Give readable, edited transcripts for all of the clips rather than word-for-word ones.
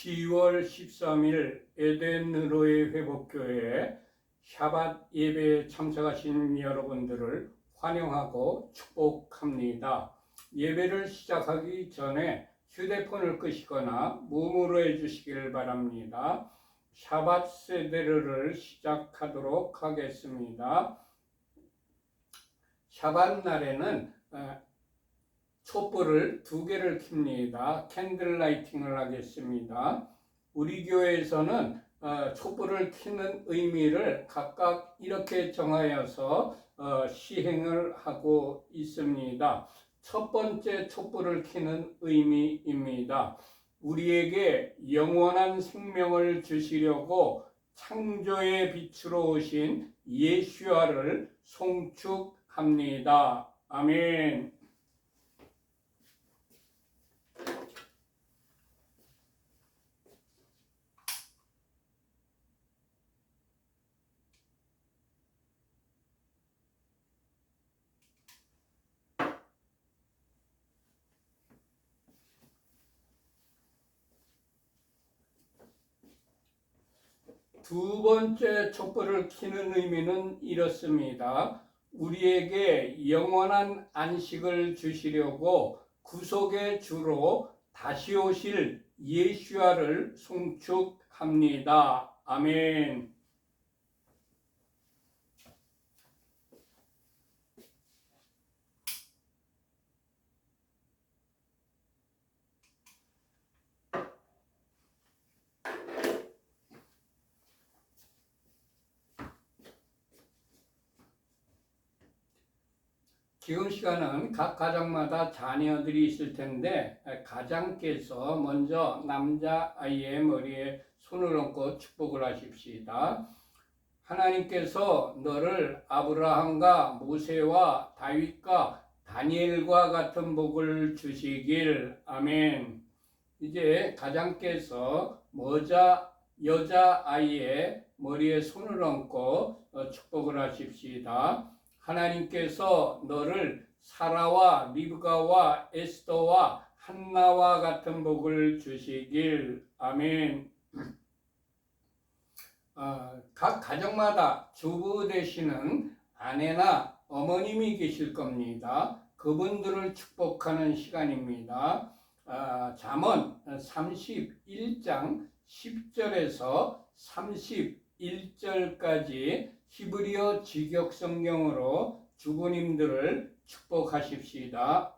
10월 13일 에덴으로의 회복교회 샤밧 예배에 참석하신 여러분들을 환영하고 축복합니다. 예배를 시작하기 전에 휴대폰을 끄시거나 무음으로 해주시길 바랍니다. 샤밧 세데르를 시작하도록 하겠습니다. 샤밧 날에는 촛불을 2개를 켭니다. 캔들 라이팅을 하겠습니다. 우리 교회에서는 촛불을 켜는 의미를 각각 이렇게 정하여서 시행을 하고 있습니다. 첫 번째 촛불을 켜는 의미입니다. 우리에게 영원한 생명을 주시려고 창조의 빛으로 오신 예수아를 송축합니다. 아멘. 두 번째 촛불을 켜는 의미는 이렇습니다. 우리에게 영원한 안식을 주시려고 구속의 주로 다시 오실 예수아를 송축합니다. 아멘. 지금 시간은 각 가정마다 자녀들이 있을 텐데 가장께서 먼저 남자아이의 머리에 손을 얹고 축복을 하십시다. 하나님께서 너를 아브라함과 모세와 다윗과 다니엘과 같은 복을 주시길. 아멘. 이제 가장께서 여자아이의 머리에 손을 얹고 축복을 하십시다. 하나님께서 너를 사라와 리브가와 에스더와 한나와 같은 복을 주시길. 아멘. 각 가정마다 주부 되시는 아내나 어머님이 계실 겁니다. 그분들을 축복하는 시간입니다. 잠언 31장 10절에서 31절까지 히브리어 직역 성경으로 주부님들을 축복하십시다.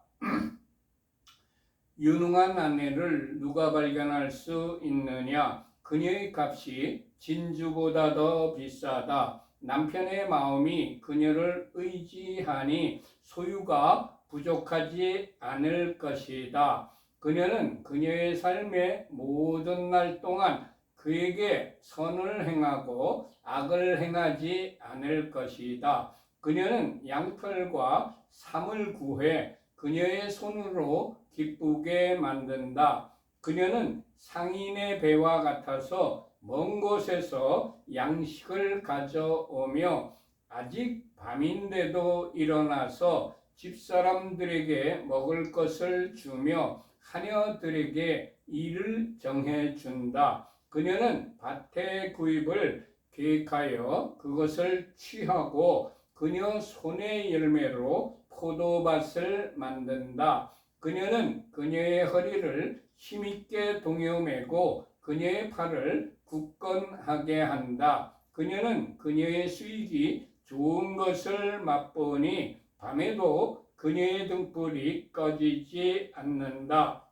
유능한 아내를 누가 발견할 수 있느냐? 그녀의 값이 진주보다 더 비싸다. 남편의 마음이 그녀를 의지하니 소유가 부족하지 않을 것이다. 그녀는 그녀의 삶의 모든 날 동안 그에게 선을 행하고 악을 행하지 않을 것이다. 그녀는 양털과 삼을 구해 그녀의 손으로 기쁘게 만든다. 그녀는 상인의 배와 같아서 먼 곳에서 양식을 가져오며 아직 밤인데도 일어나서 집사람들에게 먹을 것을 주며 하녀들에게 일을 정해준다. 그녀는 밭의 구입을 계획하여 그것을 취하고 그녀 손의 열매로 포도밭을 만든다. 그녀는 그녀의 허리를 힘있게 동여매고 그녀의 팔을 굳건하게 한다. 그녀는 그녀의 수익이 좋은 것을 맛보니 밤에도 그녀의 등불이 꺼지지 않는다.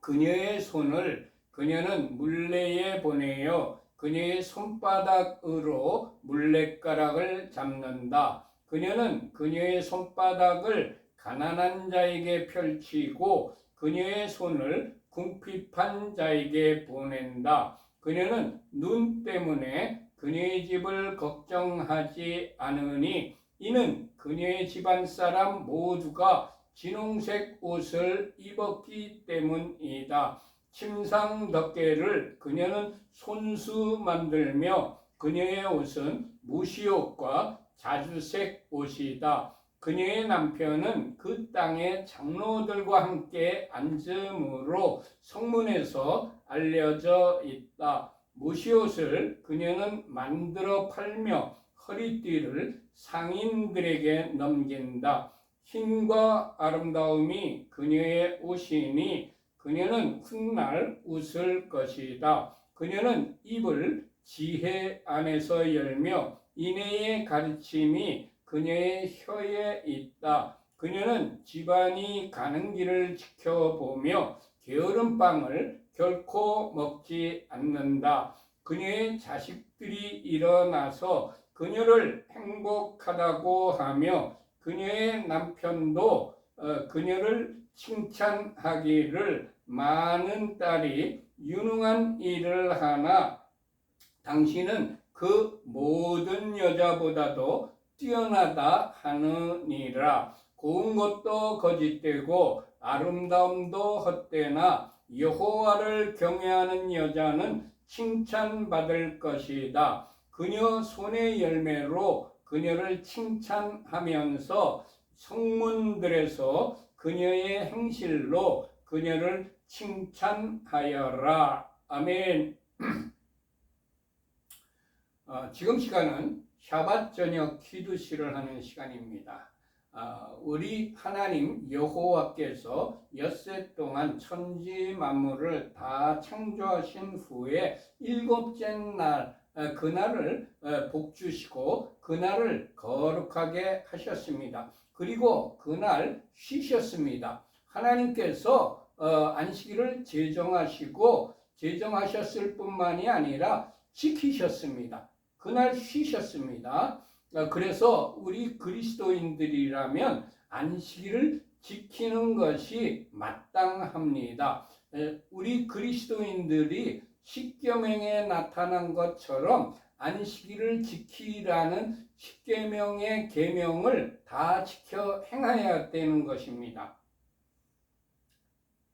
그녀의 손을 그녀는 물레에 보내어 그녀의 손바닥으로 물레가락을 잡는다. 그녀는 그녀의 손바닥을 가난한 자에게 펼치고 그녀의 손을 궁핍한 자에게 보낸다. 그녀는 눈 때문에 그녀의 집을 걱정하지 않으니 이는 그녀의 집안 사람 모두가 진홍색 옷을 입었기 때문이다. 침상 덮개를 그녀는 손수 만들며 그녀의 옷은 무시옷과 자주색 옷이다. 그녀의 남편은 그 땅의 장로들과 함께 앉음으로 성문에서 알려져 있다. 무시옷을 그녀는 만들어 팔며 허리띠를 상인들에게 넘긴다. 힘과 아름다움이 그녀의 옷이니 그녀는 훗날 웃을 것이다. 그녀는 입을 지혜 안에서 열며 인애의 가르침이 그녀의 혀에 있다. 그녀는 집안이 가는 길을 지켜보며 게으른 빵을 결코 먹지 않는다. 그녀의 자식들이 일어나서 그녀를 행복하다고 하며 그녀의 남편도 그녀를 칭찬하기를 많은 딸이 유능한 일을 하나 당신은 그 모든 여자보다도 뛰어나다 하느니라. 고운 것도 거짓되고 아름다움도 헛되나 여호와를 경외하는 여자는 칭찬받을 것이다. 그녀 손의 열매로 그녀를 칭찬하면서 성문들에서 그녀의 행실로 그녀를 칭찬하여라. 아멘. 지금 시간은 샤밧 저녁 기도시를 하는 시간입니다. 우리 하나님 여호와께서 엿새 동안 천지 만물을 다 창조하신 후에 일곱째 날 그날을 복주시고 그날을 거룩하게 하셨습니다. 그리고 그날 쉬셨습니다. 하나님께서 안식일을 제정하시고 제정하셨을 뿐만이 아니라 지키셨습니다. 그날 쉬셨습니다. 그래서 우리 그리스도인들이라면 안식일을 지키는 것이 마땅합니다. 우리 그리스도인들이 십계명에 나타난 것처럼 안식일을 지키라는 십계명의 계명을 다 지켜 행해야 되는 것입니다.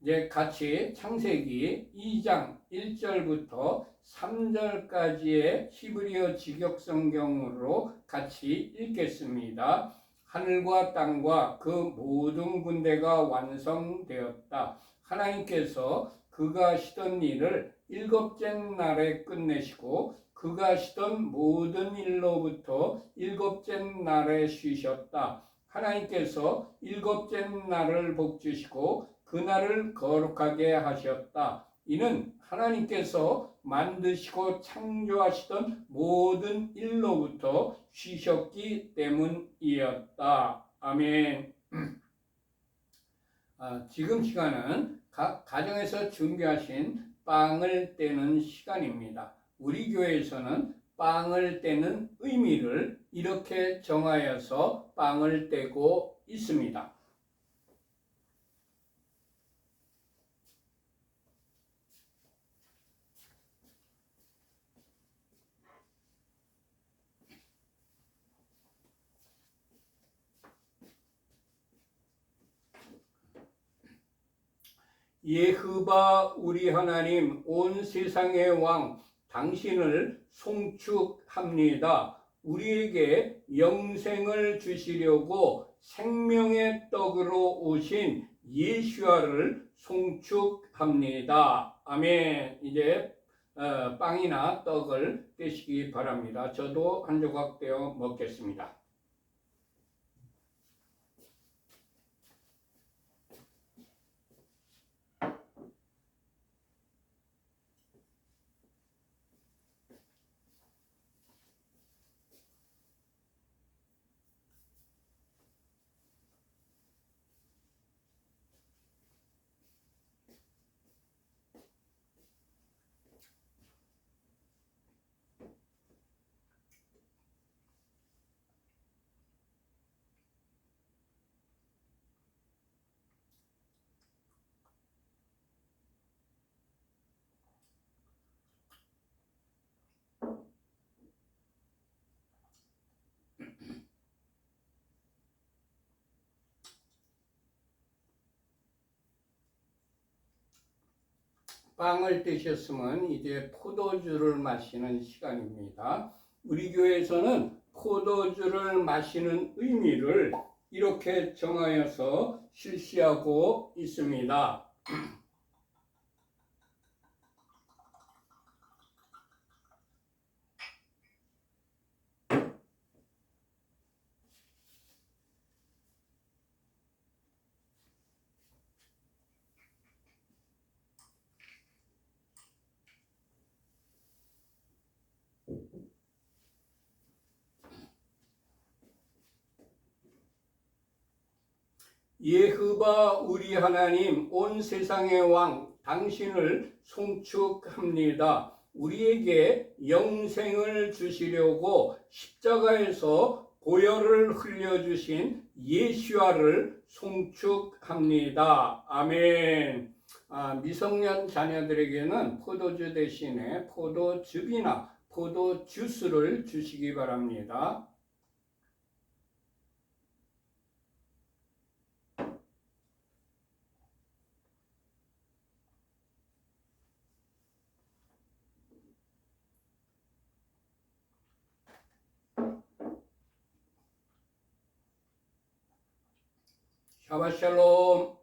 이제 같이 창세기 2장 1절부터 3절까지의 히브리어 직역성경으로 같이 읽겠습니다. 하늘과 땅과 그 모든 군대가 완성되었다. 하나님께서 그가 하시던 일을 일곱째 날에 끝내시고 그가 하시던 모든 일로부터 일곱째 날에 쉬셨다. 하나님께서 일곱째 날을 복주시고 그날을 거룩하게 하셨다. 이는 하나님께서 만드시고 창조하시던 모든 일로부터 쉬셨기 때문이었다. 아멘. 지금 시간은 각 가정에서 준비하신 빵을 떼는 시간입니다. 우리 교회에서는 빵을 떼는 의미를 이렇게 정하여서 빵을 떼고 있습니다. 예흐바 우리 하나님 온 세상의 왕 당신을 송축합니다. 우리에게 영생을 주시려고 생명의 떡으로 오신 예수아를 송축합니다. 아멘. 이제 빵이나 떡을 떼시기 바랍니다. 저도 한 조각 떼어 먹겠습니다. 빵을 떼셨으면 이제 포도주를 마시는 시간입니다. 우리 교회에서는 포도주를 마시는 의미를 이렇게 정하여서 실시하고 있습니다. 예hov아 우리 하나님 온 세상의 왕 당신을 송축합니다. 우리에게 영생을 주시려고 십자가에서 보혈을 흘려주신 예수와를 송축합니다. 아멘. 미성년 자녀들에게는 포도주 대신에 포도즙이나 포도주스를 주시기 바랍니다. 샤바샬롬.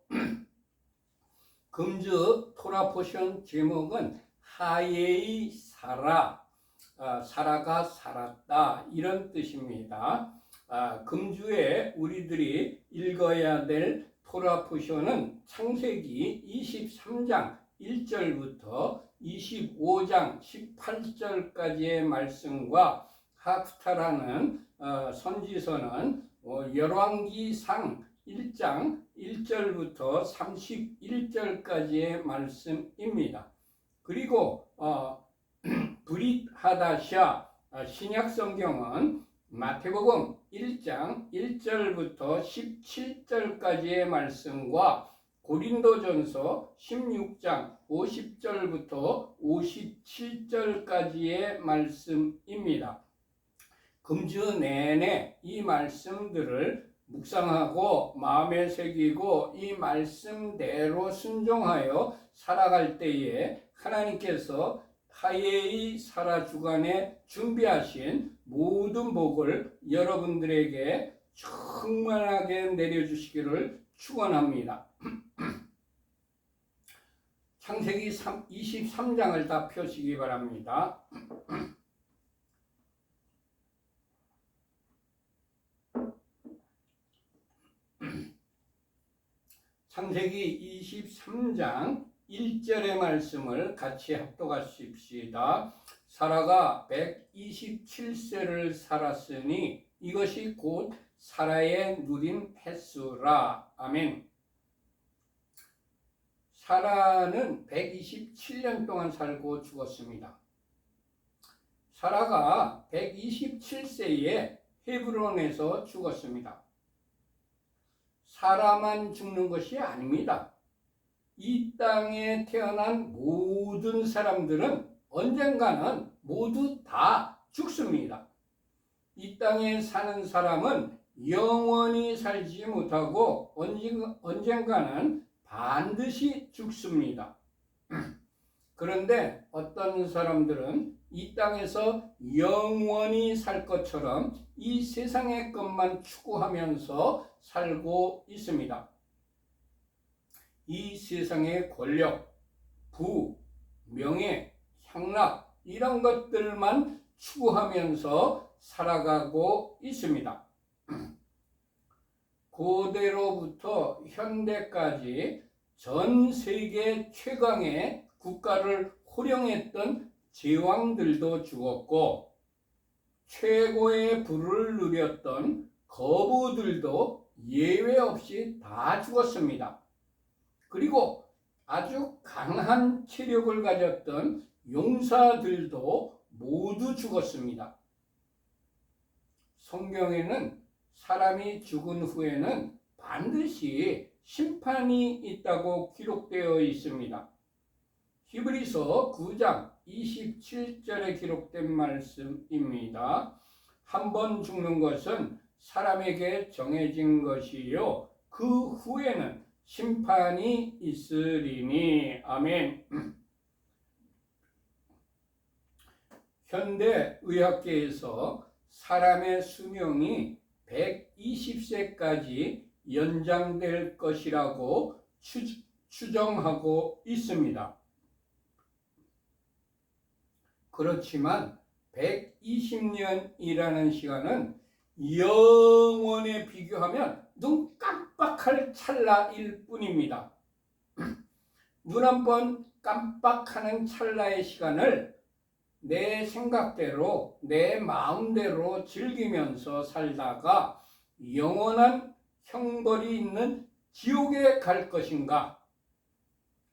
금주 토라 포션 제목은 하예이 사라, 사라가 살았다, 이런 뜻입니다. 금주에 우리들이 읽어야 될 토라 포션은 창세기 23장 1절부터 25장 18절까지의 말씀과 하프타라는 선지서는 열왕기상 1장 1절부터 31절까지의 말씀입니다. 그리고 브릿 하다샤 신약 성경은 마태복음 1장 1절부터 17절까지의 말씀과 고린도전서 16장 50절부터 57절까지의 말씀입니다. 금주 내내 이 말씀들을 묵상하고 마음에 새기고 이 말씀대로 순종하여 살아갈 때에 하나님께서 하예의 사라 주간에 준비하신 모든 복을 여러분들에게 충만하게 내려주시기를 축원합니다. 창세기 23장을 다 펴시기 바랍니다. 창세기 23장 1절의 말씀을 같이 합독하십시다. 사라가 127세를 살았으니 이것이 곧 사라의 누린 횟수라. 아멘. 사라는 127년 동안 살고 죽었습니다. 사라가 127세에 헤브론에서 죽었습니다. 사라만 죽는 것이 아닙니다. 이 땅에 태어난 모든 사람들은 언젠가는 모두 다 죽습니다. 이 땅에 사는 사람은 영원히 살지 못하고 언젠가는 반드시 죽습니다. 그런데 어떤 사람들은 이 땅에서 영원히 살 것처럼 이 세상의 것만 추구하면서 살고 있습니다. 이 세상의 권력, 부, 명예, 향락 이런 것들만 추구하면서 살아가고 있습니다. 고대로부터 현대까지 전 세계 최강의 국가를 호령했던 제왕들도 죽었고 최고의 부를 누렸던 거부들도 예외 없이 다 죽었습니다. 그리고 아주 강한 체력을 가졌던 용사들도 모두 죽었습니다. 성경에는 사람이 죽은 후에는 반드시 심판이 있다고 기록되어 있습니다. 히브리서 9장 27절에 기록된 말씀입니다. 한 번 죽는 것은 사람에게 정해진 것이요 그 후에는 심판이 있으리니. 아멘. 현대 의학계에서 사람의 수명이 120세까지 연장될 것이라고 추정하고 있습니다. 그렇지만 120년이라는 시간은 영원에 비교하면 눈 깜빡할 찰나일 뿐입니다. 눈 한 번 깜빡하는 찰나의 시간을 내 생각대로 내 마음대로 즐기면서 살다가 영원한 형벌이 있는 지옥에 갈 것인가?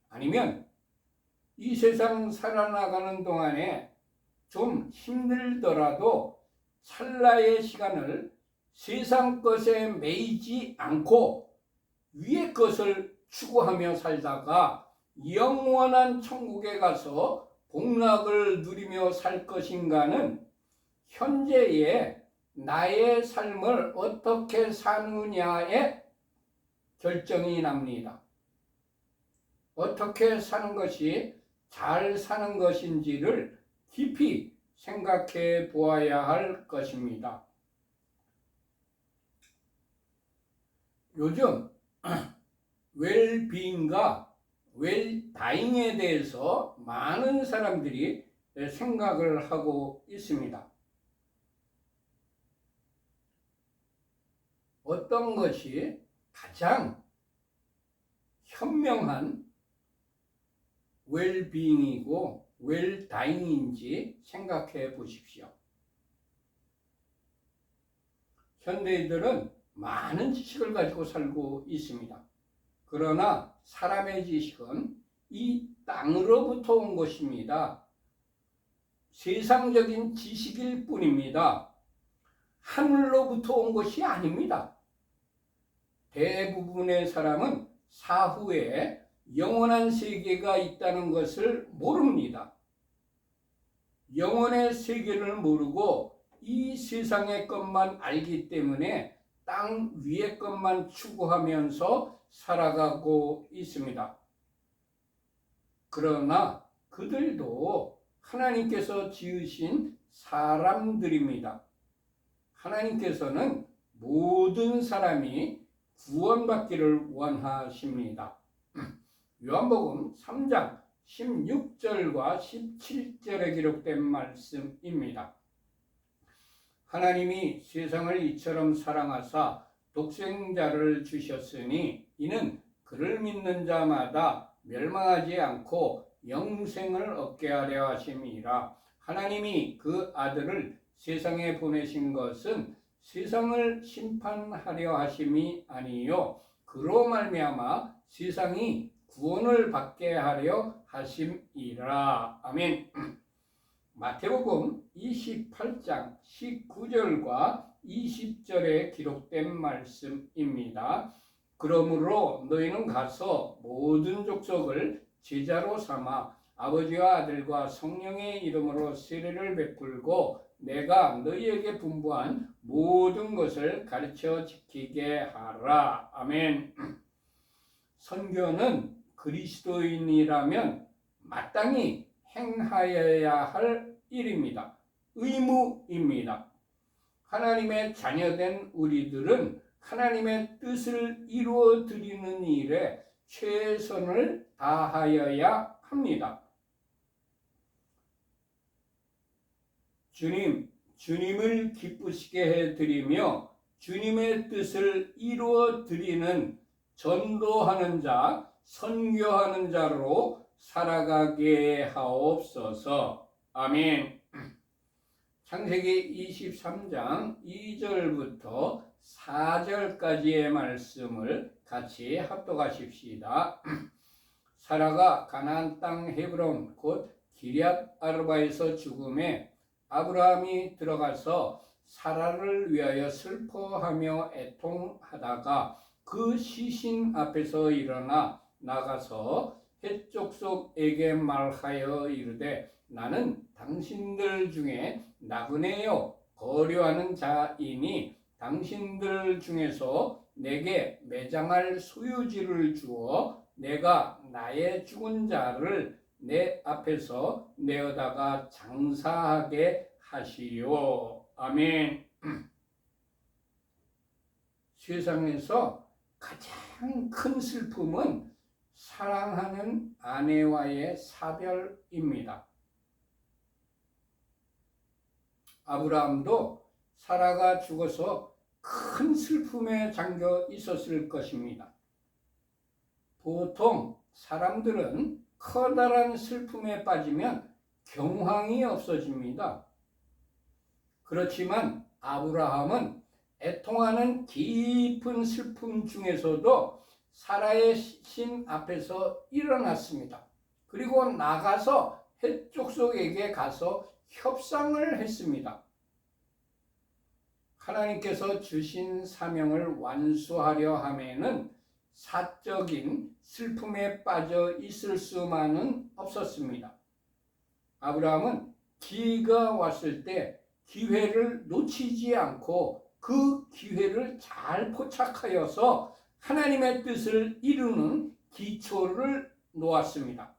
아니면 이 세상 살아나가는 동안에 좀 힘들더라도 찰나의 시간을 세상 것에 매이지 않고 위의 것을 추구하며 살다가 영원한 천국에 가서 복락을 누리며 살 것인가는 현재의 나의 삶을 어떻게 사느냐에 결정이 납니다. 어떻게 사는 것이 잘 사는 것인지를 깊이 생각해 보아야 할 것입니다. 요즘 웰비잉과 웰다잉에 대해서 많은 사람들이 생각을 하고 있습니다. 어떤 것이 가장 현명한 웰비잉이고 웰다잉인지 생각해 보십시오. 현대인들은 많은 지식을 가지고 살고 있습니다. 그러나 사람의 지식은 이 땅으로부터 온 것입니다. 세상적인 지식일 뿐입니다. 하늘로부터 온 것이 아닙니다. 대부분의 사람은 사후에 영원한 세계가 있다는 것을 모릅니다. 영원의 세계를 모르고 이 세상의 것만 알기 때문에 땅 위의 것만 추구하면서 살아가고 있습니다. 그러나 그들도 하나님께서 지으신 사람들입니다. 하나님께서는 모든 사람이 구원받기를 원하십니다. 요한복음 3장 16절과 17절에 기록된 말씀입니다. 하나님이 세상을 이처럼 사랑하사 독생자를 주셨으니 이는 그를 믿는 자마다 멸망하지 않고 영생을 얻게 하려 하심이라. 하나님이 그 아들을 세상에 보내신 것은 세상을 심판하려 하심이 아니요 그로 말미암아 세상이 구원을 받게 하려 하심이라. 아멘. 마태복음 28장 19절과 20절에 기록된 말씀입니다. 그러므로 너희는 가서 모든 족속을 제자로 삼아 아버지와 아들과 성령의 이름으로 세례를 베풀고 내가 너희에게 분부한 모든 것을 가르쳐 지키게 하라. 아멘. 선교는 그리스도인이라면 마땅히 행하여야 할 일입니다. 의무입니다. 하나님의 자녀된 우리들은 하나님의 뜻을 이루어 드리는 일에 최선을 다하여야 합니다. 주님을 기쁘시게 해드리며 주님의 뜻을 이루어 드리는 전도하는 자, 선교하는 자로 살아가게 하옵소서. 아멘. 창세기 23장 2절부터 4절까지의 말씀을 같이 합독하십시다. 사라가 가나안 땅 헤브론 곧 기럇 아르바에서 죽음에 아브라함이 들어가서 사라를 위하여 슬퍼하며 애통하다가 그 시신 앞에서 일어나 나가서 헷 족속에게 말하여 이르되 나는 당신들 중에 나그네요 거류하는 자이니 당신들 중에서 내게 매장할 소유지를 주어 내가 나의 죽은 자를 내 앞에서 내어다가 장사하게 하시오. 아멘. 세상에서 가장 큰 슬픔은 사랑하는 아내와의 사별입니다. 아브라함도 사라가 죽어서 큰 슬픔에 잠겨 있었을 것입니다. 보통 사람들은 커다란 슬픔에 빠지면 경황이 없어집니다. 그렇지만 아브라함은 애통하는 깊은 슬픔 중에서도 사라의 신 앞에서 일어났습니다. 그리고 나가서 헷 족속에게 가서 협상을 했습니다. 하나님께서 주신 사명을 완수하려 하면은 사적인 슬픔에 빠져 있을 수만은 없었습니다. 아브라함은 기회가 왔을 때 기회를 놓치지 않고 그 기회를 잘 포착하여서 하나님의 뜻을 이루는 기초를 놓았습니다.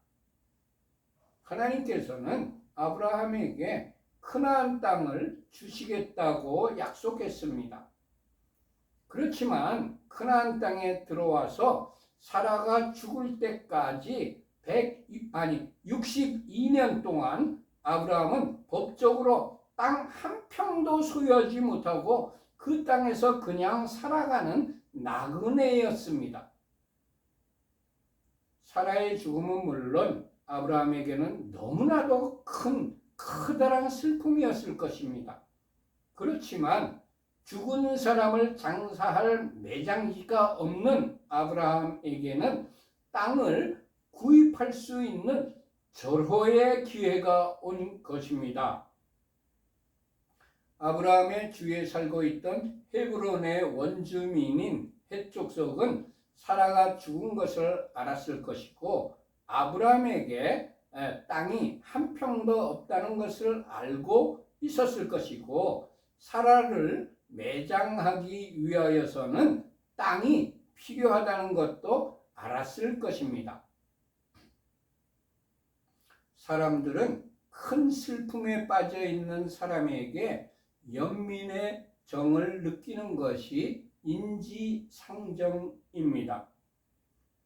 하나님께서는 아브라함에게 크나안 땅을 주시겠다고 약속했습니다. 그렇지만 크나안 땅에 들어와서 사라가 죽을 때까지 62년 동안 아브라함은 법적으로 땅 한 평도 소유하지 못하고 그 땅에서 그냥 살아가는 나그네였습니다. 사라의 죽음은 물론 아브라함에게는 너무나도 커다란 슬픔이었을 것입니다. 그렇지만 죽은 사람을 장사할 매장지가 없는 아브라함에게는 땅을 구입할 수 있는 절호의 기회가 온 것입니다. 아브라함의 주위에 살고 있던 헤브론의 원주민인 헷 족속은 사라가 죽은 것을 알았을 것이고 아브라함에게 땅이 한 평도 없다는 것을 알고 있었을 것이고 사라를 매장하기 위하여서는 땅이 필요하다는 것도 알았을 것입니다. 사람들은 큰 슬픔에 빠져 있는 사람에게 연민의 정을 느끼는 것이 인지상정입니다.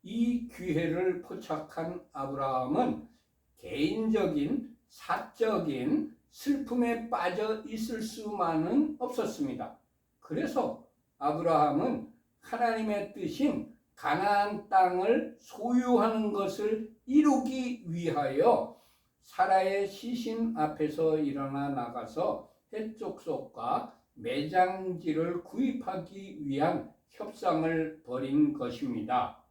이 기회를 포착한 아브라함은 개인적인 사적인 슬픔에 빠져 있을 수만은 없었습니다. 그래서 아브라함은 하나님의 뜻인 가나안 땅을 소유하는 것을 이루기 위하여 사라의 시신 앞에서 일어나 나가서 헷 족속과 매장지를 구입하기 위한 협상을 벌인 것입니다.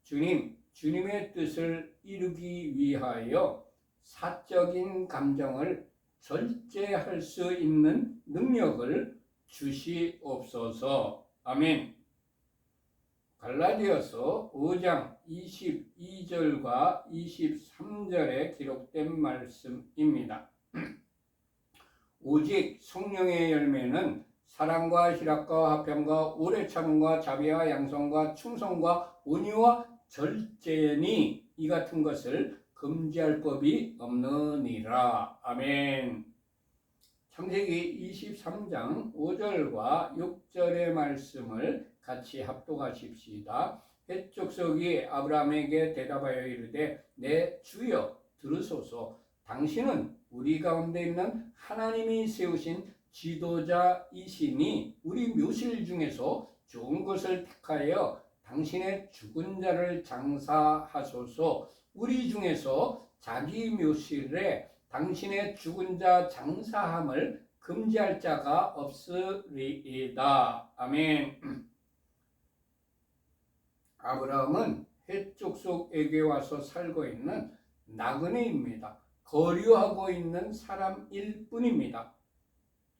주님의 뜻을 이루기 위하여 사적인 감정을 절제할 수 있는 능력을 주시옵소서. 아멘. 갈라디아서 5장 22절과 23절에 기록된 말씀입니다. 오직 성령의 열매는 사랑과 희락과 화평과 오래 참음과 자비와 양성과 충성과 온유와 절제니 이 같은 것을 금지할 법이 없느니라. 아멘. 창세기 23장 5절과 6절의 말씀을 같이 합독하십시다. 헷 족속이 아브라함에게 대답하여 이르되 내 주여 들으소서. 당신은 우리 가운데 있는 하나님이 세우신 지도자이시니 우리 묘실 중에서 좋은 것을 택하여 당신의 죽은 자를 장사하소서. 우리 중에서 자기 묘실에 당신의 죽은 자 장사함을 금지할 자가 없으리이다. 아멘. 아브라함은 헷 족속에게 와서 살고 있는 나그네입니다. 거류하고 있는 사람일 뿐입니다.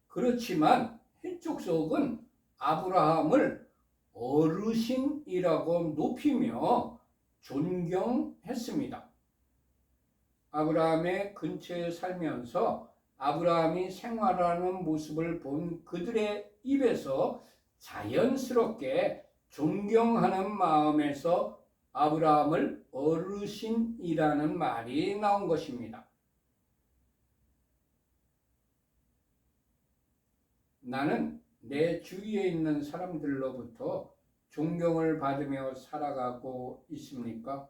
그렇지만 헷 족속은 아브라함을 어르신이라고 높이며 존경했습니다. 아브라함의 근처에 살면서 아브라함이 생활하는 모습을 본 그들의 입에서 자연스럽게 존경하는 마음에서 아브라함을 어르신이라는 말이 나온 것입니다. 나는 내 주위에 있는 사람들로부터 존경을 받으며 살아가고 있습니까?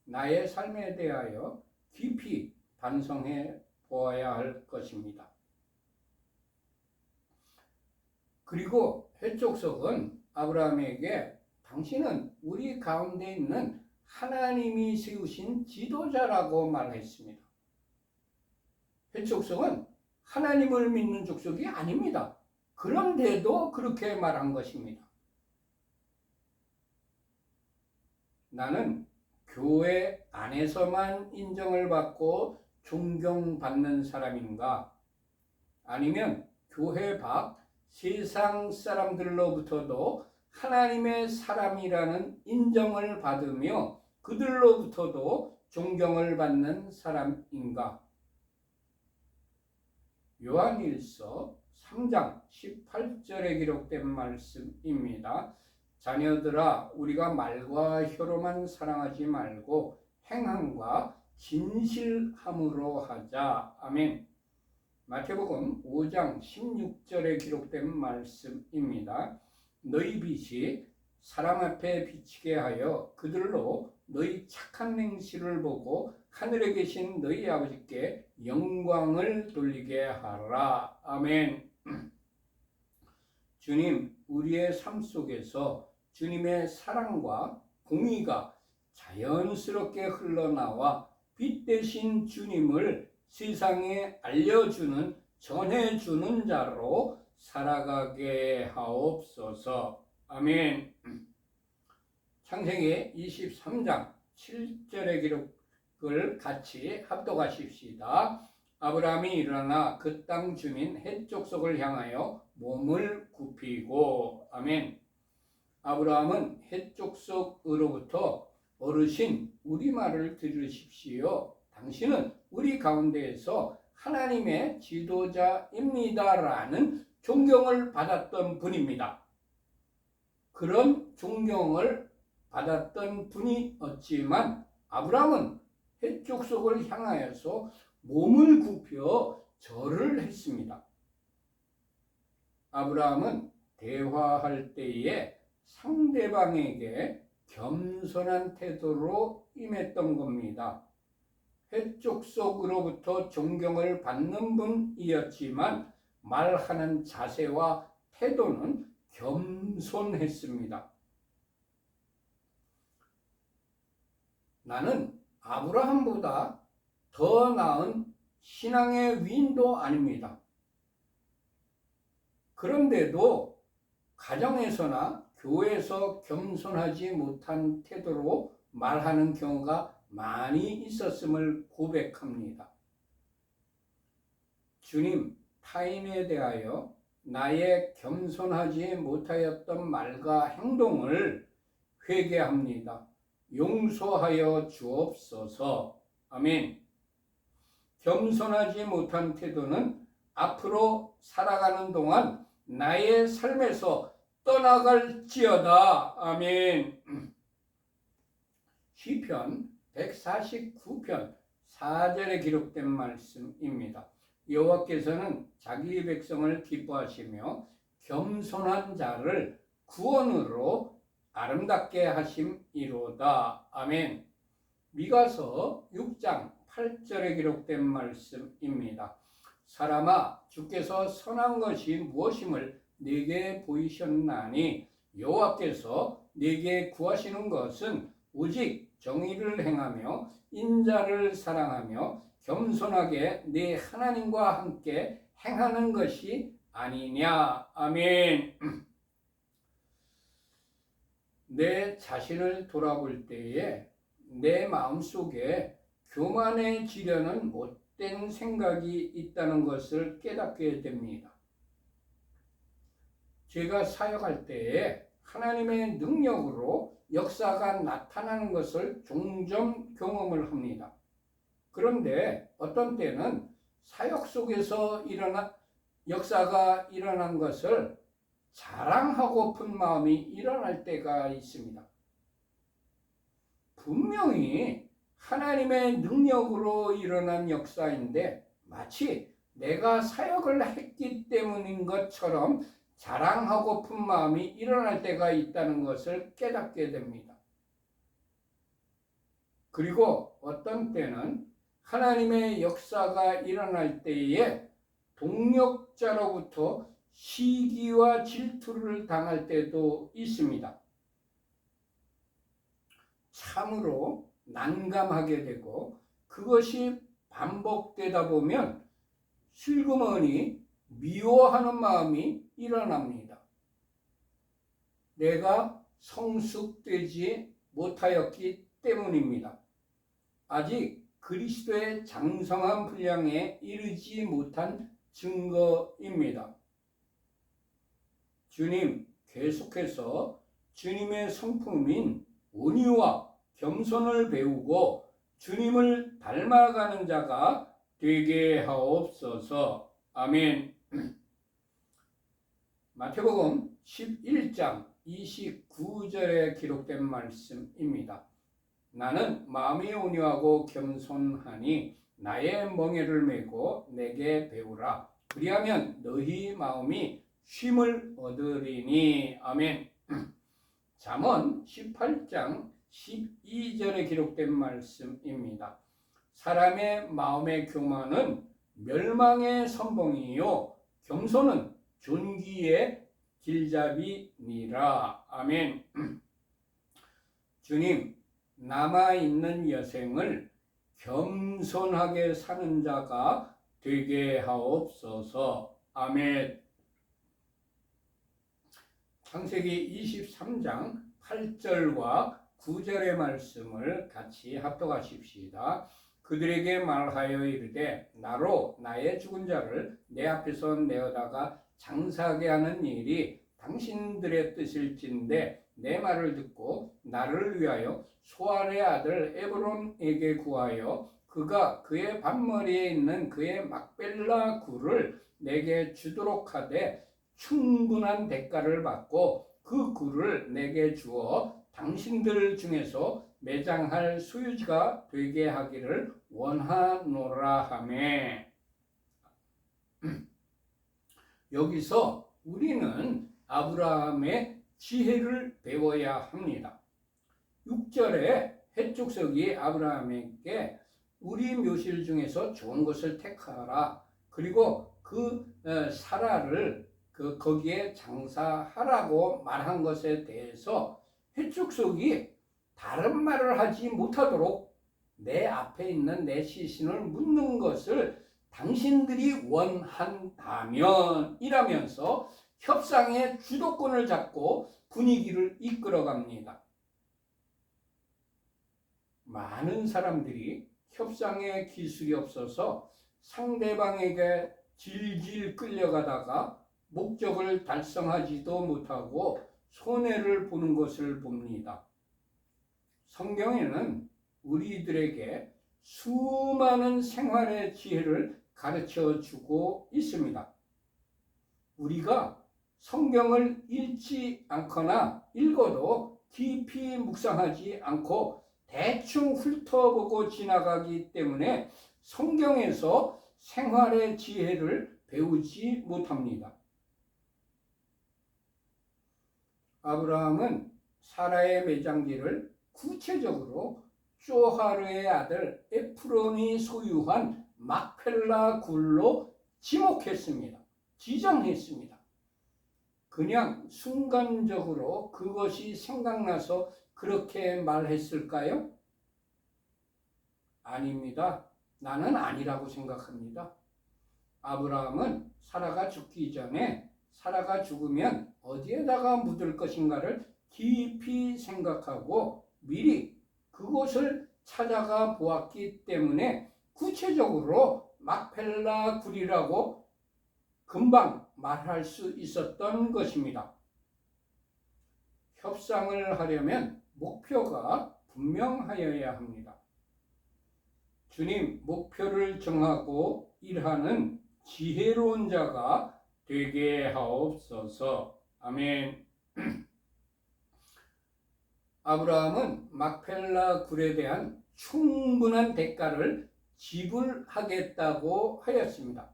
나의 삶에 대하여 깊이 반성해 보아야 할 것입니다. 그리고 헷 족속은 아브라함에게 당신은 우리 가운데 있는 하나님이 세우신 지도자라고 말했습니다. 헷 족속은 하나님을 믿는 족속이 아닙니다. 그런데도 그렇게 말한 것입니다. 나는 교회 안에서만 인정을 받고 존경받는 사람인가? 아니면 교회 밖 세상 사람들로부터도 하나님의 사람이라는 인정을 받으며 그들로부터도 존경을 받는 사람인가? 요한일서 3장 18절에 기록된 말씀입니다. 자녀들아, 우리가 말과 혀로만 사랑하지 말고 행함과 진실함으로 하자. 아멘. 마태복음 5장 16절에 기록된 말씀입니다. 너희 빛이 사람 앞에 비치게 하여 그들로 너희 착한 행실을 보고 하늘에 계신 너희 아버지께 영광을 돌리게 하라. 아멘. 주님, 우리의 삶 속에서 주님의 사랑과 공의가 자연스럽게 흘러나와 빛 대신 주님을 세상에 알려주는, 전해주는 자로 살아가게 하옵소서. 아멘. 창세기 23장 7절의 기록을 같이 합독하십시다. 아브라함이 일어나 그 땅 주민 헷 족속을 향하여 몸을 굽히고. 아멘. 아브라함은 헷 족속으로부터 어르신, 우리 말을 들으십시오. 당신은 우리 가운데에서 하나님의 지도자입니다라는 존경을 받았던 분입니다. 그런 존경을 받았던 분이었지만 아브라함은 헷 족속을 향하여서 몸을 굽혀 절을 했습니다. 아브라함은 대화할 때에 상대방에게 겸손한 태도로 임했던 겁니다. 헷 족속으로부터 존경을 받는 분이었지만 말하는 자세와 태도는 겸손했습니다. 나는 아브라함보다 더 나은 신앙의 위인도 아닙니다. 그런데도 가정에서나 교회에서 겸손하지 못한 태도로 말하는 경우가 많이 있었음을 고백합니다. 주님, 타인에 대하여 나의 겸손하지 못하였던 말과 행동을 회개합니다. 용서하여 주옵소서. 아멘. 겸손하지 못한 태도는 앞으로 살아가는 동안 나의 삶에서 떠나갈지어다. 아멘. 시편 149편 4절에 기록된 말씀입니다. 여호와께서는 자기 백성을 기뻐하시며 겸손한 자를 구원으로 아름답게 하심이로다. 아멘. 미가서 6장 8절에 기록된 말씀입니다. 사람아, 주께서 선한 것이 무엇임을 내게 보이셨나니 여호와께서 내게 구하시는 것은 오직 정의를 행하며 인자를 사랑하며 겸손하게 내 하나님과 함께 행하는 것이 아니냐. 아멘. 내 자신을 돌아볼 때에 내 마음속에 교만해지려는 못된 생각이 있다는 것을 깨닫게 됩니다. 제가 사역할 때에 하나님의 능력으로 역사가 나타나는 것을 종종 경험을 합니다. 그런데 어떤 때는 사역 속에서 역사가 일어난 것을 자랑하고픈 마음이 일어날 때가 있습니다. 분명히 하나님의 능력으로 일어난 역사인데 마치 내가 사역을 했기 때문인 것처럼 자랑하고픈 마음이 일어날 때가 있다는 것을 깨닫게 됩니다. 그리고 어떤 때는 하나님의 역사가 일어날 때에 동력자로부터 시기와 질투를 당할 때도 있습니다. 참으로 난감하게 되고 그것이 반복되다 보면 슬그머니 미워하는 마음이 일어납니다. 내가 성숙되지 못하였기 때문입니다. 아직 그리스도의 장성한 분량에 이르지 못한 증거입니다. 주님, 계속해서 주님의 성품인 온유와 겸손을 배우고 주님을 닮아가는 자가 되게 하옵소서. 아멘. 마태복음 11장 29절에 기록된 말씀입니다. 나는 마음이 온유하고 겸손하니 나의 멍에를 메고 내게 배우라. 그리하면 너희 마음이 쉼을 얻으리니. 아멘. 잠언 18장 12절에 기록된 말씀입니다. 사람의 마음의 교만은 멸망의 선봉이요 겸손은 존귀의 길잡이니라. 아멘. 주님, 남아있는 여생을 겸손하게 사는 자가 되게 하옵소서. 아멘. 창세기 23장 8절과 9절의 말씀을 같이 합독하십시다. 그들에게 말하여 이르되 나로 나의 죽은 자를 내 앞에서 내어다가 장사하게 하는 일이 당신들의 뜻일진데 내 말을 듣고 나를 위하여 소알의 아들 에브론에게 구하여 그가 그의 밭머리에 있는 그의 막벨라 굴을 내게 주도록 하되 충분한 대가를 받고 그 굴을 내게 주어 당신들 중에서 매장할 소유지가 되게 하기를 원하노라 하매. 여기서 우리는 아브라함의 지혜를 배워야 합니다. 6절에 해족석이 아브라함에게 우리 묘실 중에서 좋은 것을 택하라. 그리고 그 사라를 거기에 장사하라고 말한 것에 대해서 해족석이 다른 말을 하지 못하도록 내 앞에 있는 내 시신을 묻는 것을 당신들이 원한다면 이라면서 협상의 주도권을 잡고 분위기를 이끌어갑니다. 많은 사람들이 협상의 기술이 없어서 상대방에게 질질 끌려가다가 목적을 달성하지도 못하고 손해를 보는 것을 봅니다. 성경에는 우리들에게 수많은 생활의 지혜를 가르쳐 주고 있습니다. 우리가 성경을 읽지 않거나 읽어도 깊이 묵상하지 않고 대충 훑어보고 지나가기 때문에 성경에서 생활의 지혜를 배우지 못합니다. 아브라함은 사라의 매장지를 구체적으로 조하르의 아들 에프론이 소유한 막펠라 굴로 지목했습니다. 지정했습니다. 그냥 순간적으로 그것이 생각나서 그렇게 말했을까요? 아닙니다. 나는 아니라고 생각합니다. 아브라함은 사라가 죽기 전에 사라가 죽으면 어디에다가 묻을 것인가를 깊이 생각하고 미리 그곳을 찾아가 보았기 때문에 구체적으로 막펠라 굴이라고 금방 말할 수 있었던 것입니다. 협상을 하려면 목표가 분명하여야 합니다. 주님, 목표를 정하고 일하는 지혜로운 자가 되게 하옵소서. 아멘. 아브라함은 막펠라 굴에 대한 충분한 대가를 지불하겠다고 하였습니다.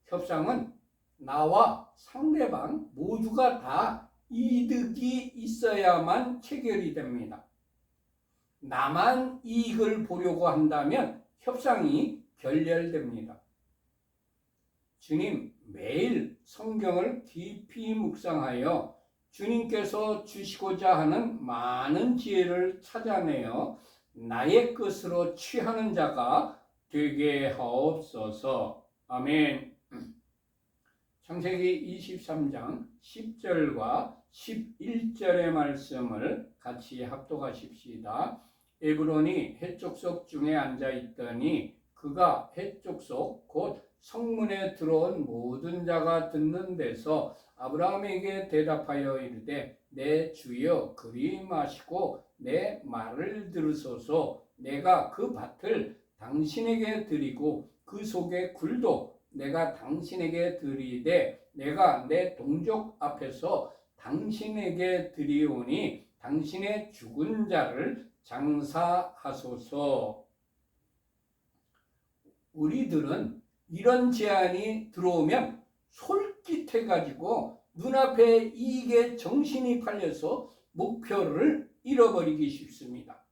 협상은 나와 상대방 모두가 다 이득이 있어야만 체결이 됩니다. 나만 이익을 보려고 한다면 협상이 결렬됩니다. 주님, 매일 성경을 깊이 묵상하여 주님께서 주시고자 하는 많은 지혜를 찾아내어 나의 것으로 취하는 자가 되게 하옵소서. 아멘. 창세기 23장 10절과 11절의 말씀을 같이 합독하십시다. 에브론이 해족속 중에 앉아 있더니 그가 해족속 곧 성문에 들어온 모든 자가 듣는 데서 아브라함에게 대답하여 이르되 내 주여 그리 마시고 내 말을 들으소서. 내가 그 밭을 당신에게 드리고 그 속의 굴도 내가 당신에게 드리되 내가 내 동족 앞에서 당신에게 드리오니 당신의 죽은 자를 장사하소서. 우리들은 이런 제안이 들어오면 솔깃해가지고 눈앞에 이익에 정신이 팔려서 목표를 잃어버리기 쉽습니다.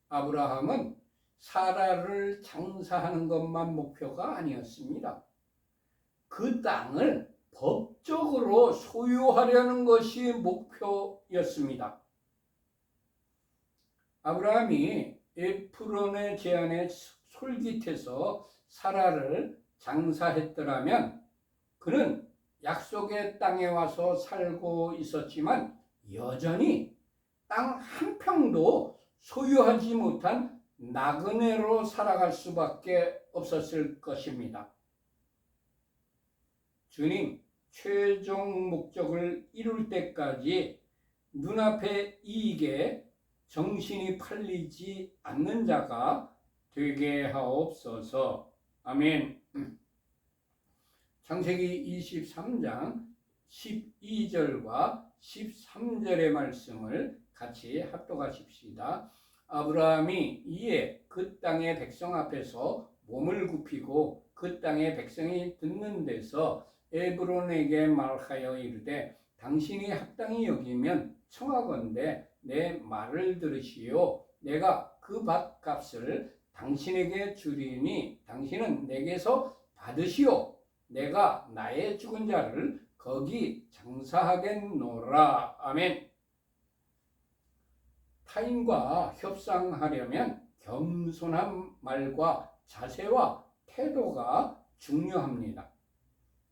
아브라함은 사라를 장사하는 것만 목표가 아니었습니다. 그 땅을 법적으로 소유하려는 것이 목표였습니다. 아브라함이 에프론의 제안에 솔깃해서 사라를 장사했더라면 그는 약속의 땅에 와서 살고 있었지만 여전히 땅 한 평도 소유하지 못한 나그네로 살아갈 수밖에 없었을 것입니다. 주님, 최종 목적을 이룰 때까지 눈앞의 이익에 정신이 팔리지 않는 자가 되게 하옵소서. 아멘. 창세기 23장 12절과 13절의 말씀을 같이 합독하십시다. 아브라함이 이에 그 땅의 백성 앞에서 몸을 굽히고 그 땅의 백성이 듣는 데서 에브론에게 말하여 이르되 당신이 합당히 여기면 청하건대 내 말을 들으시오. 내가 그 밭값을 당신에게 주리니 당신은 내게서 받으시오. 내가 나의 죽은 자를 거기 장사하겠노라. 아멘. 타인과 협상하려면 겸손한 말과 자세와 태도가 중요합니다.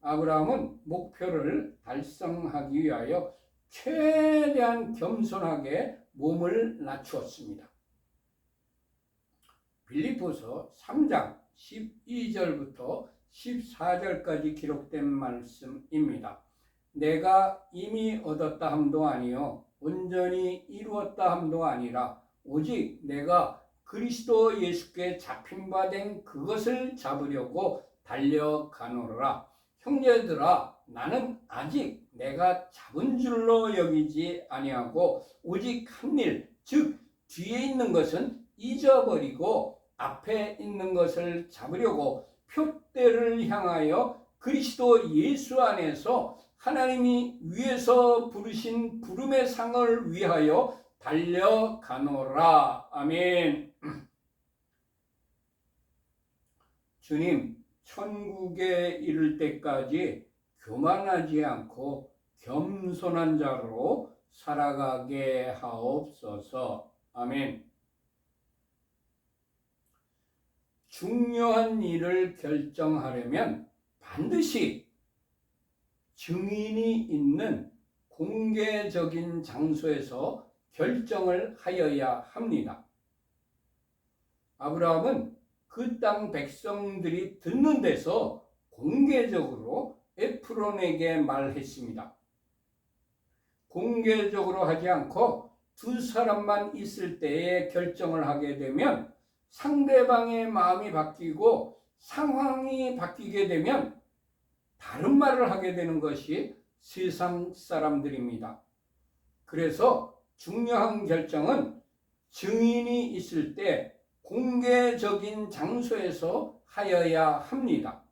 아브라함은 목표를 달성하기 위하여 최대한 겸손하게 몸을 낮추었습니다. 빌립보서 3장 12절부터 14절까지 기록된 말씀입니다. 내가 이미 얻었다 함도 아니요 온전히 이루었다 함도 아니라 오직 내가 그리스도 예수께 잡힌 바 된 그것을 잡으려고 달려가노라. 형제들아, 나는 아직 내가 잡은 줄로 여기지 아니하고 오직 한 일, 즉 뒤에 있는 것은 잊어버리고 앞에 있는 것을 잡으려고 표대를 향하여 그리스도 예수 안에서 하나님이 위에서 부르신 부름의 상을 위하여 달려가노라. 아멘. 주님, 천국에 이를 때까지 교만하지 않고 겸손한 자로 살아가게 하옵소서. 아멘. 중요한 일을 결정하려면 반드시 증인이 있는 공개적인 장소에서 결정을 하여야 합니다. 아브라함은 그 땅 백성들이 듣는 데서 공개적으로 에프론에게 말했습니다. 공개적으로 하지 않고 두 사람만 있을 때에 결정을 하게 되면 상대방의 마음이 바뀌고 상황이 바뀌게 되면 다른 말을 하게 되는 것이 세상 사람들입니다. 그래서 중요한 결정은 증인이 있을 때 공개적인 장소에서 하여야 합니다.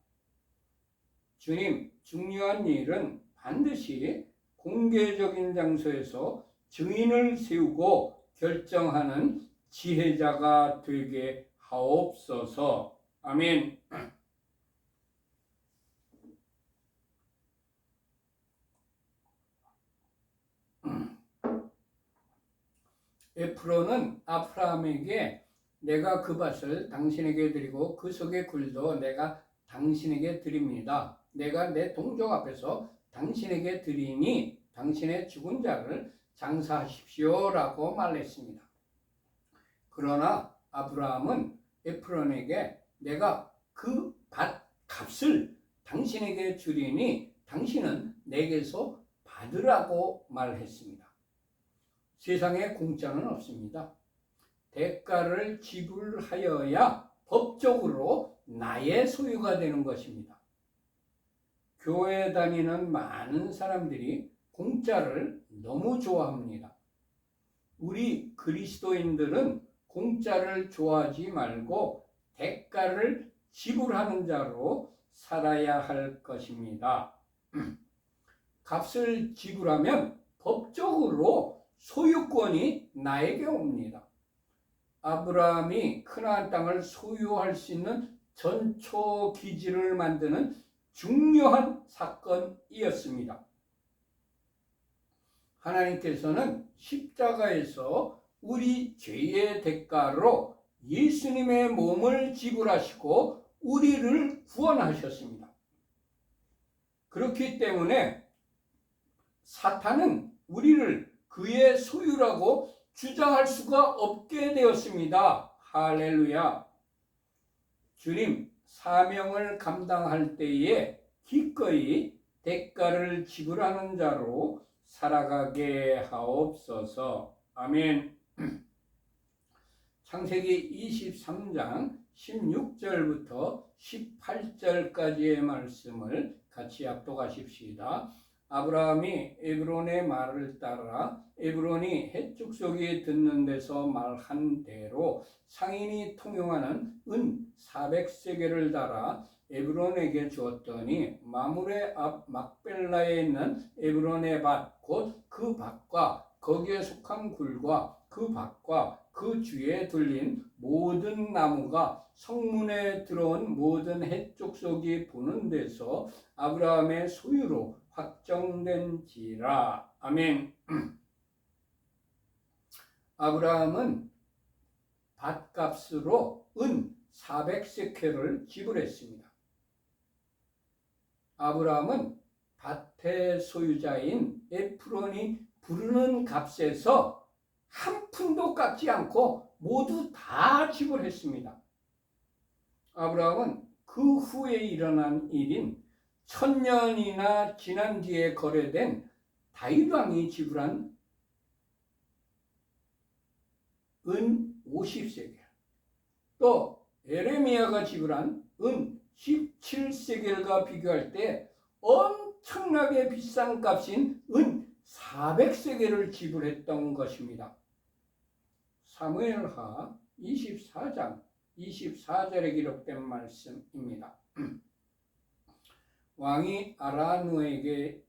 주님, 중요한 일은 반드시 공개적인 장소에서 증인을 세우고 결정하는 지혜자가 되게 하옵소서. 아멘. 에프론은 아브라함에게 내가 그 밭을 당신에게 드리고 그 속의 굴도 내가 당신에게 드립니다. 내가 내 동족 앞에서 당신에게 드리니 당신의 죽은 자를 장사하십시오라고 말했습니다. 그러나 아브라함은 에프론에게 내가 그 밭 값을 당신에게 주리니 당신은 내게서 받으라고 말했습니다. 세상에 공짜는 없습니다. 대가를 지불하여야 법적으로 나의 소유가 되는 것입니다. 교회 다니는 많은 사람들이 공짜를 너무 좋아합니다. 우리 그리스도인들은 공짜를 좋아하지 말고 대가를 지불하는 자로 살아야 할 것입니다. 값을 지불하면 법적으로 소유권이 나에게 옵니다. 아브라함이 크나안 땅을 소유할 수 있는 전초 기지를 만드는 중요한 사건이었습니다. 하나님께서는 십자가에서 우리 죄의 대가로 예수님의 몸을 지불하시고 우리를 구원하셨습니다. 그렇기 때문에 사탄은 우리를 그의 소유라고 주장할 수가 없게 되었습니다. 할렐루야. 주님, 사명을 감당할 때에 기꺼이 대가를 지불하는 자로 살아가게 하옵소서. 아멘. 창세기 23장 16절부터 18절까지의 말씀을 같이 합독하십시다. 아브라함이 에브론의 말을 따라 에브론이 헷 족속이 듣는 데서 말한 대로 상인이 통용하는 은 400세겔을 달아 에브론에게 주었더니 마므레 앞 막벨라에 있는 에브론의 밭 곧 그 밭과 거기에 속한 굴과 그 밭과 그 주위에 둘린 모든 나무가 성문에 들어온 모든 헷 족속이 보는 데서 아브라함의 소유로 확정된지라. 아멘. 아브라함은 밭값으로 은 400세켈을 지불했습니다. 아브라함은 밭의 소유자인 에프론이 부르는 값에서 한 푼도 깎지 않고 모두 다 지불했습니다. 아브라함은 그 후에 일어난 일인 1000년이나 지난 뒤에 거래된 다윗 왕이 지불한 은 50세겔, 또 에레미야가 지불한 은 17세겔과 비교할 때 엄청나게 비싼 값인 은 400세겔을 지불했던 것입니다. 사무엘하 24장 24절에 기록된 말씀입니다. 왕이 아라누에게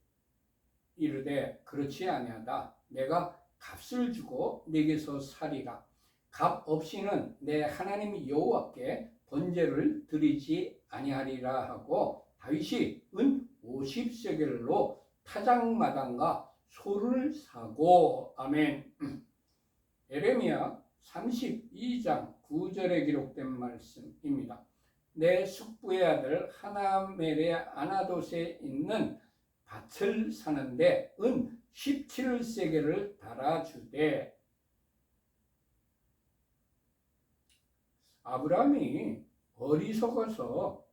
이르되 그렇지 아니하다. 내가 값을 주고 내게서 살이라. 값 없이는 내 하나님 여호와께 번제를 드리지 아니하리라 하고 다윗이 은 50세겔로 타작마당과 소를 사고. 아멘. 에레미야 32장 9절에 기록된 말씀입니다. 내 숙부의 아들 하나멜의 아나돗에 있는 밭을 사는데 은 17세겔을 달아주되. 아브라함이 어리석어서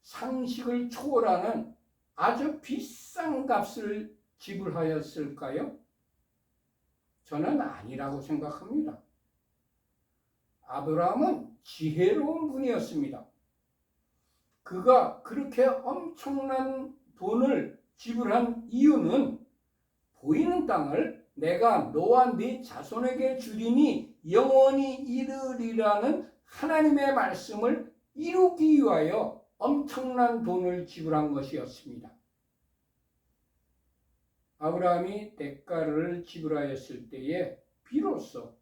상식을 초월하는 아주 비싼 값을 지불하였을까요? 저는 아니라고 생각합니다. 아브라함은 지혜로운 분이었습니다. 그가 그렇게 엄청난 돈을 지불한 이유는 보이는 땅을 내가 너와 네 자손에게 주리니 영원히 이르리라는 하나님의 말씀을 이루기 위하여 엄청난 돈을 지불한 것이었습니다. 아브라함이 대가를 지불하였을 때에 비로소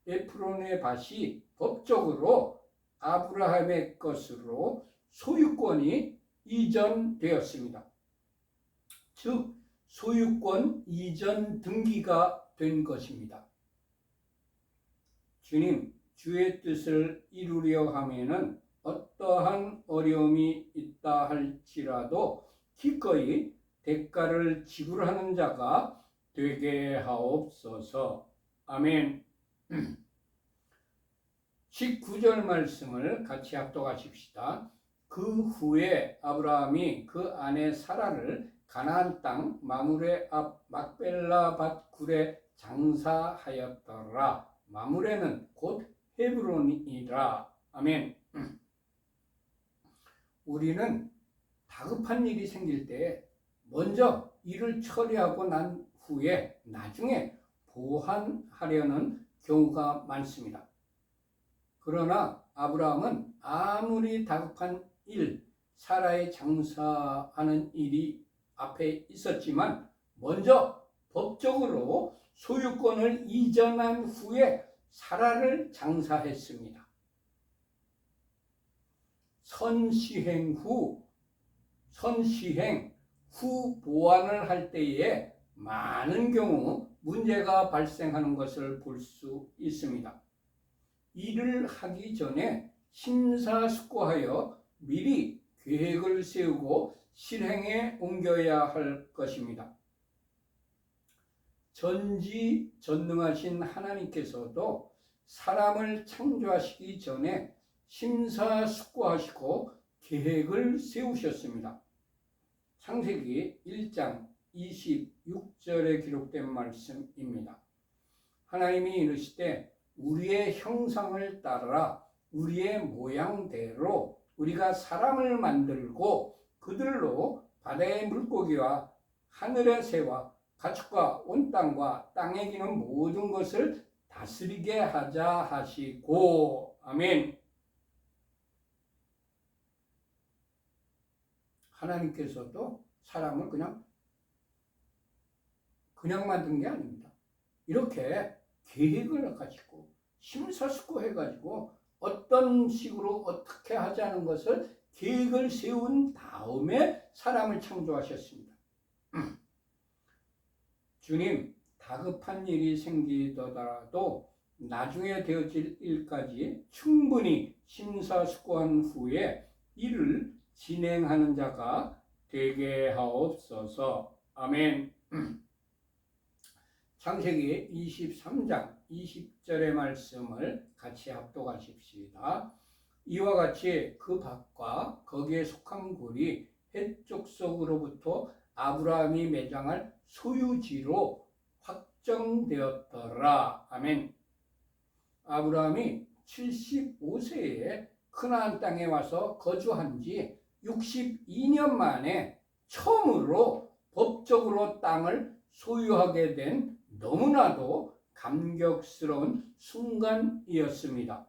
에프론의 밭이 법적으로 아브라함의 것으로 소유권이 이전되었습니다. 즉 소유권 이전 등기가 된 것입니다. 주님, 주의 뜻을 이루려 하면은 어떠한 어려움이 있다 할지라도 기꺼이 대가를 지불하는 자가 되게 하옵소서. 아멘. 19절 말씀을 같이 합독하십시다. 그 후에 아브라함이 그 아내 사라를 가나안 땅 마므레 앞 막벨라 밭 굴에 장사하였더라. 마므레는 곧 헤브론이라. 아멘. 우리는 다급한 일이 생길 때 먼저 일을 처리하고 난 후에 나중에 보완하려는 경우가 많습니다. 그러나 아브라함은 아무리 다급한 일, 사라의 장사하는 일이 앞에 있었지만 먼저 법적으로 소유권을 이전한 후에 사라를 장사했습니다. 선시행 후 보완을 할 때에 많은 경우 문제가 발생하는 것을 볼 수 있습니다. 일을 하기 전에 심사숙고하여 미리 계획을 세우고 실행에 옮겨야 할 것입니다. 전지전능하신 하나님께서도 사람을 창조하시기 전에 심사숙고하시고 계획을 세우셨습니다. 창세기 1장 26절에 기록된 말씀입니다. 하나님이 이르시되 우리의 형상을 따라 우리의 모양대로 우리가 사람을 만들고 그들로 바다의 물고기와 하늘의 새와 가축과 온 땅과 땅에 기는 모든 것을 다스리게 하자 하시고. 아멘. 하나님께서도 사람을 그냥 만든 게 아닙니다. 이렇게 계획을 가지고 심사숙고해가지고 어떤 식으로 어떻게 하자는 것을 계획을 세운 다음에 사람을 창조하셨습니다. 주님, 다급한 일이 생기더라도 나중에 되어질 일까지 충분히 심사숙고한 후에 일을 진행하는 자가 되게 하옵소서. 아멘. 창세기 23장 20절의 말씀을 같이 합독하십시다. 이와 같이 그 밭과 거기에 속한 굴이 헷 족속으로부터 아브라함이 매장할 소유지로 확정되었더라. 아멘. 아브라함이 75세에 크나안 땅에 와서 거주한 지 62년 만에 처음으로 법적으로 땅을 소유하게 된 너무나도 감격스러운 순간이었습니다.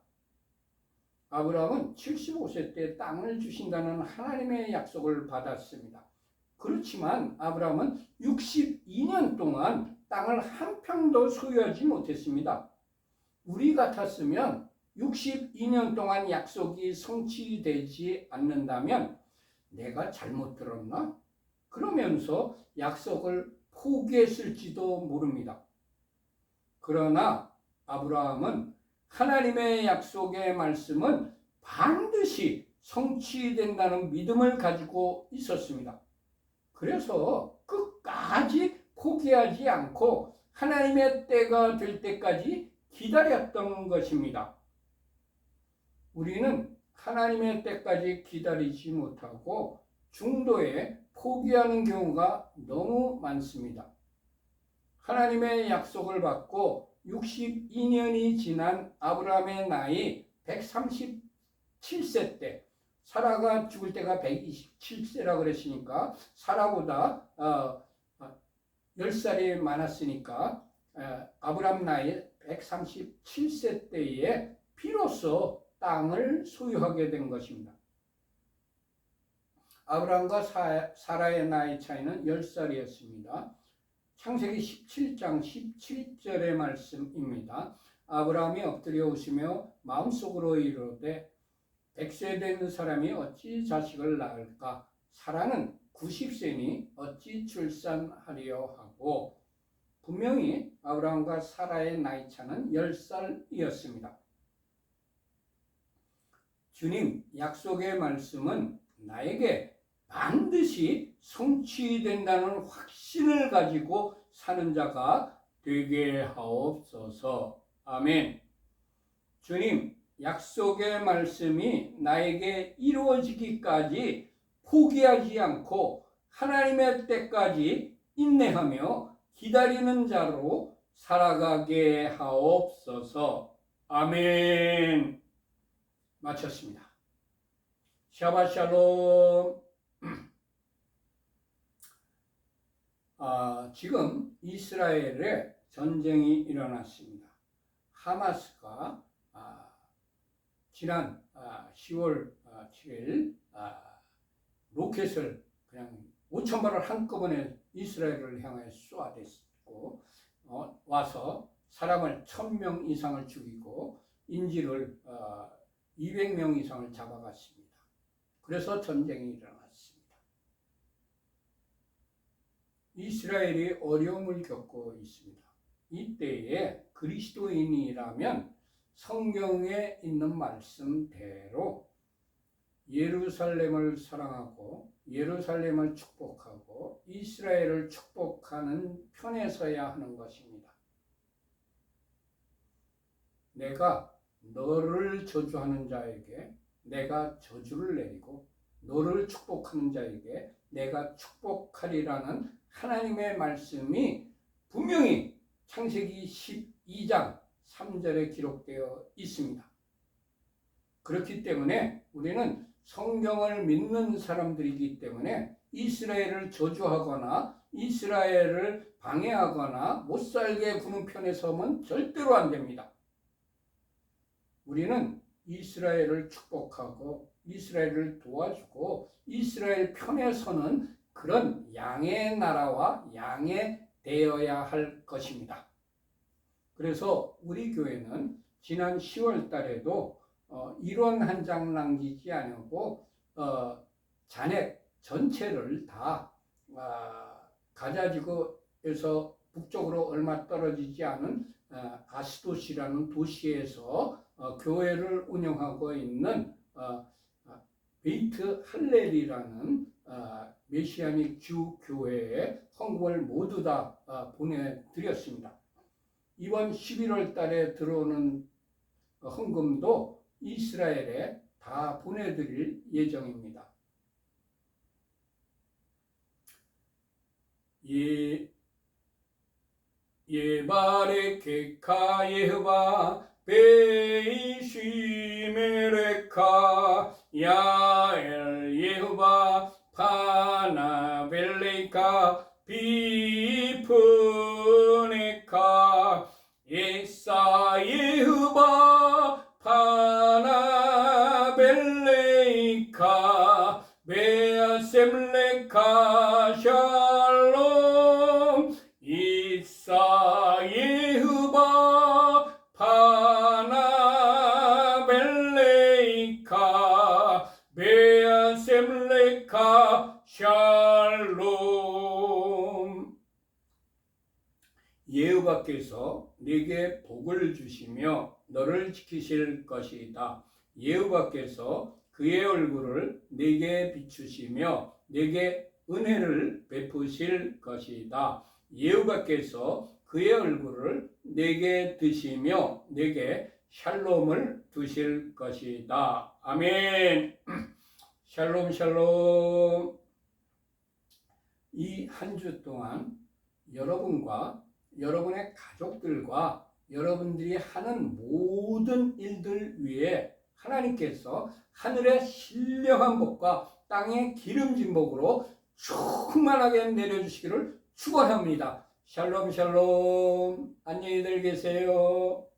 아브라함은 75세 때 땅을 주신다는 하나님의 약속을 받았습니다. 그렇지만 아브라함은 62년 동안 땅을 한 평도 소유하지 못했습니다. 우리 같았으면 62년 동안 약속이 성취되지 않는다면 내가 잘못 들었나? 그러면서 약속을 포기했을지도 모릅니다. 그러나 아브라함은 하나님의 약속의 말씀은 반드시 성취된다는 믿음을 가지고 있었습니다. 그래서 끝까지 포기하지 않고 하나님의 때가 될 때까지 기다렸던 것입니다. 우리는 하나님의 때까지 기다리지 못하고 중도에 포기하는 경우가 너무 많습니다. 하나님의 약속을 받고 62년이 지난 아브라함의 나이 137세 때, 사라가 죽을 때가 127세라 그랬으니까 사라보다 10살이 많았으니까 아브라함 나이 137세 때에 비로소 땅을 소유하게 된 것입니다. 아브라함과 사라의 나이 차이는 10살이었습니다. 창세기 17장 17절의 말씀입니다. 아브라함이 엎드려 웃으며 마음속으로 이르되 100세 된 사람이 어찌 자식을 낳을까? 사라는 90세니 어찌 출산하려 하고. 분명히 아브라함과 사라의 나이 차는 10살이었습니다. 주님, 약속의 말씀은 나에게 반드시 성취된다는 확신을 가지고 사는 자가 되게 하옵소서. 아멘. 주님, 약속의 말씀이 나에게 이루어지기까지 포기하지 않고 하나님의 때까지 인내하며 기다리는 자로 살아가게 하옵소서. 아멘. 마쳤습니다. 샤ባት 샬롬. 지금 이스라엘에 전쟁이 일어났습니다. 하마스가 지난 10월 7일 로켓을 그냥 5천 발을 한꺼번에 이스라엘을 향해 쏘아댔고 와서 사람을 1,000명 이상을 죽이고 인질을 200명 이상을 잡아갔습니다. 그래서 전쟁이 일어났습니다. 이스라엘이 어려움을 겪고 있습니다. 이때에 그리스도인이라면 성경에 있는 말씀대로 예루살렘을 사랑하고 예루살렘을 축복하고 이스라엘을 축복하는 편에 서야 하는 것입니다. 내가 너를 저주하는 자에게 내가 저주를 내리고 너를 축복하는 자에게 내가 축복하리라는 하나님의 말씀이 분명히 창세기 12장 3절에 기록되어 있습니다. 그렇기 때문에 우리는 성경을 믿는 사람들이기 때문에 이스라엘을 저주하거나 이스라엘을 방해하거나 못살게 구는 편에 서면 절대로 안 됩니다. 우리는 이스라엘을 축복하고 이스라엘을 도와주고 이스라엘 편에 서는 그런 양의 나라와 양의 되어야 할 것입니다. 그래서 우리 교회는 지난 10월 달에도 일원 한 장 남기지 않고 잔액 전체를 다 가자지구에서 북쪽으로 얼마 떨어지지 않은 아스도시라는 도시에서 교회를 운영하고 있는 베이트 할렐이라는 메시아닉 주 교회에 헌금을 모두 다 보내드렸습니다. 이번 11월 달에 들어오는 헌금도 이스라엘에 다 보내드릴 예정입니다. 예바레케카 예흐바 베이시메레카 야엘 예흐바 파나벨레카 비프네카 예사 예흐바 파나벨레카 베아셈레카 샬롬 이사 예흐바 파나벨레카 베아셈레카 샬롬. 여호와께서 네게 복을 주시며 너를 지키실 것이다. 여호와께서 그의 얼굴을 네게 비추시며 네게 은혜를 베푸실 것이다. 여호와께서 그의 얼굴을 네게 드시며 네게 샬롬을 두실 것이다. 아멘. 샬롬 샬롬. 이 한 주 동안 여러분과 여러분의 가족들과 여러분들이 하는 모든 일들 위에 하나님께서 하늘의 신령한 복과 땅의 기름진 복으로 충만하게 내려주시기를 축원합니다. 샬롬 샬롬. 안녕히들 계세요.